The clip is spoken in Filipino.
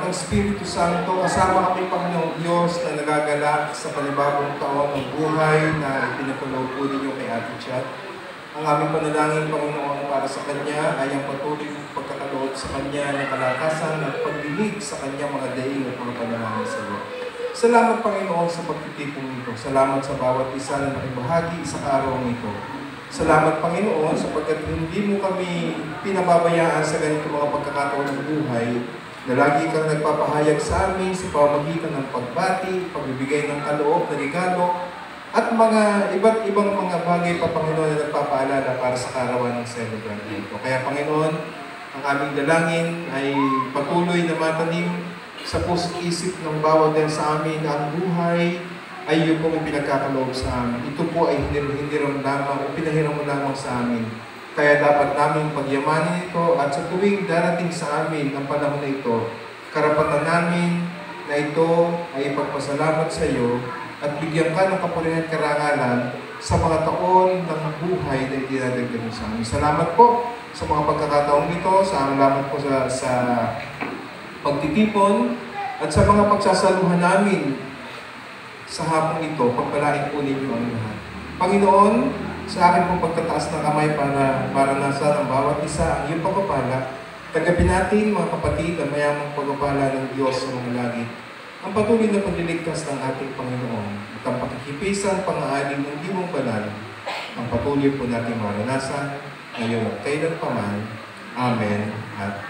ng Espiritu Santo, kasama kami, Panginoong Diyos, na nagagalak sa panibagong taon ng buhay na ipinatuloy po ninyo kay Ate Chat. Ang aming panalangin, Panginoon, para sa Kanya ay ang patuloy pagkakaloob sa Kanya ng kalakasan at pagdilig sa Kanya mga daing at mga panalangin sa iyo. Salamat, Panginoon, sa pagtitipong ito. Salamat sa bawat isa na nakibahagi sa araw nito. Salamat, Panginoon, sapagkat hindi mo kami pinababayaan sa ganito mga pagkakataon ng buhay, na lagi kang nagpapahayag sa amin sa pamamagitan ng pagbati, pagbibigay ng kaloob na regalo, at mga iba't ibang mga bagay pa, Panginoon, na nagpapaalala para sa karawan ng celebrant nito. Kaya, Panginoon, ang aming dalangin ay patuloy na matanim sa puso't isip ng bawat din sa amin na ang buhay ay yung pong pinagkakaloob sa amin. Ito po ay hiniram lamang o pinahiram mo lamang sa amin. Kaya dapat namin pagyamanin ito at sa tuwing darating sa amin ang panahon na ito, karapatan namin na ito ay ipagpasalamat sa iyo at bigyan ka ng kapurihan at karangalan sa mga taon ng buhay na idinadagdag mo sa amin. Salamat po sa mga pagkakataong ito, salamat po sa pagtitipon at sa mga pagsasaluhan namin sa hapong ito, pagpalain po ninyo ang lahat. Panginoon, sa akin pong pagkataas ng kamay para maranasan ang bawat isa ang iyong pagpapala, tagapin natin mga kapatid ang mayamang pagpapala ng Diyos sa mga langit, ang patuloy na pagliligtas ng ating Panginoon at ang pakikipisan pang-aalim ng Dimong Banal, ang patuloy po natin maranasan ngayon at kailanpaman. Amen at